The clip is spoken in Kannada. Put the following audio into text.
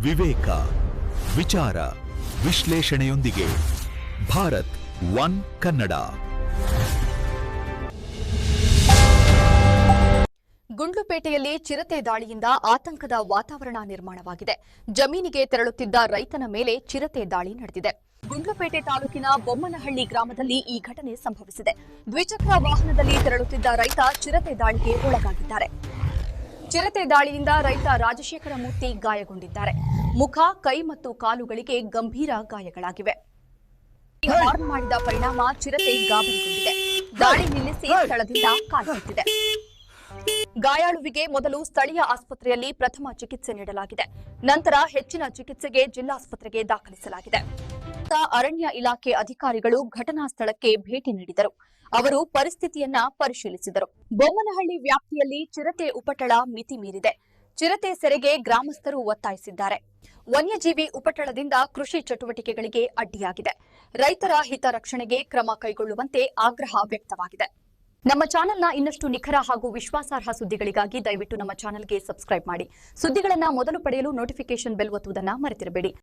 ವಿವೇಕ, ವಿಚಾರ, ವಿಶ್ಲೇಷಣೆಯೊಂದಿಗೆ ಭಾರತ್ ಒನ್ ಕನ್ನಡ. ಗುಂಡ್ಲುಪೇಟೆಯಲ್ಲಿ ಚಿರತೆ ದಾಳಿಯಿಂದ ಆತಂಕದ ವಾತಾವರಣ ನಿರ್ಮಾಣವಾಗಿದೆ. ಜಮೀನಿಗೆ ತೆರಳುತ್ತಿದ್ದ ರೈತನ ಮೇಲೆ ಚಿರತೆ ದಾಳಿ ನಡೆದಿದೆ. ಗುಂಡ್ಲುಪೇಟೆ ತಾಲೂಕಿನ ಬೊಮ್ಮನಹಳ್ಳಿ ಗ್ರಾಮದಲ್ಲಿ ಈ ಘಟನೆ ಸಂಭವಿಸಿದೆ. ದ್ವಿಚಕ್ರ ವಾಹನದಲ್ಲಿ ತೆರಳುತ್ತಿದ್ದ ರೈತ ಚಿರತೆ ದಾಳಿಗೆ ಒಳಗಾಗಿದ್ದಾರೆ. ಚಿರತೆ ದಾಳಿಯಿಂದ ರೈತ ರಾಜಶೇಖರ ಮೂರ್ತಿ ಗಾಯಗೊಂಡಿದ್ದಾರೆ. ಮುಖ, ಕೈ ಮತ್ತು ಕಾಲುಗಳಿಗೆ ಗಂಭೀರ ಗಾಯಗಳಾಗಿವೆ. ಹಾರ್ನ್ ಮಾಡಿದ ಪರಿಣಾಮ ಚಿರತೆ ಗಾಬರಿಗೊಂಡಿದೆ. ದಾಳಿ ನಿಲ್ಲಿಸಿ ಸ್ಥಳದಿಂದ ಕಾಲ್ಕಿತ್ತಿದೆ. ಗಾಯಾಳುವಿಗೆ ಮೊದಲು ಸ್ಥಳೀಯ ಆಸ್ಪತ್ರೆಯಲ್ಲಿ ಪ್ರಥಮ ಚಿಕಿತ್ಸೆ ನೀಡಲಾಗಿದೆ. ನಂತರ ಹೆಚ್ಚಿನ ಚಿಕಿತ್ಸೆಗೆ ಜಿಲ್ಲಾಸ್ಪತ್ರೆಗೆ ದಾಖಲಿಸಲಾಗಿದೆ. ಅರಣ್ಯ ಇಲಾಖೆ ಅಧಿಕಾರಿಗಳು ಘಟನಾ ಸ್ಥಳಕ್ಕೆ ಭೇಟಿ ನೀಡಿದರು. ಅವರು ಪರಿಸ್ಥಿತಿಯನ್ನ ಪರಿಶೀಲಿಸಿದರು. ಬೊಮ್ಮನಹಳ್ಳಿ ವ್ಯಾಪ್ತಿಯಲ್ಲಿ ಚಿರತೆ ಉಪಟಳ ಮಿತಿ ಮೀರಿದೆ. ಚಿರತೆ ಸೆರೆಗೆ ಗ್ರಾಮಸ್ಥರು ಒತ್ತಾಯಿಸಿದ್ದಾರೆ. ವನ್ಯಜೀವಿ ಉಪಟಳದಿಂದ ಕೃಷಿ ಚಟುವಟಿಕೆಗಳಿಗೆ ಅಡ್ಡಿಯಾಗಿದೆ. ರೈತರ ಹಿತ ರಕ್ಷಣೆಗೆ ಕ್ರಮ ಕೈಗೊಳ್ಳುವಂತೆ ಆಗ್ರಹ ವ್ಯಕ್ತವಾಗಿದೆ. ನಮ್ಮ ಚಾನೆಲ್ನ ಇನ್ನಷ್ಟು ನಿಖರ ಹಾಗೂ ವಿಶ್ವಾಸಾರ್ಹ ಸುದ್ದಿಗಳಿಗಾಗಿ ದಯವಿಟ್ಟು ನಮ್ಮ ಚಾನೆಲ್ಗೆ ಸಬ್ಸ್ಕ್ರೈಬ್ ಮಾಡಿ. ಸುದ್ದಿಗಳನ್ನು ಮೊದಲು ಪಡೆಯಲು ನೋಟಿಫಿಕೇಶನ್ ಬೆಲ್ ಒತ್ತುವುದನ್ನು ಮರೆತಿರಬೇಡಿ.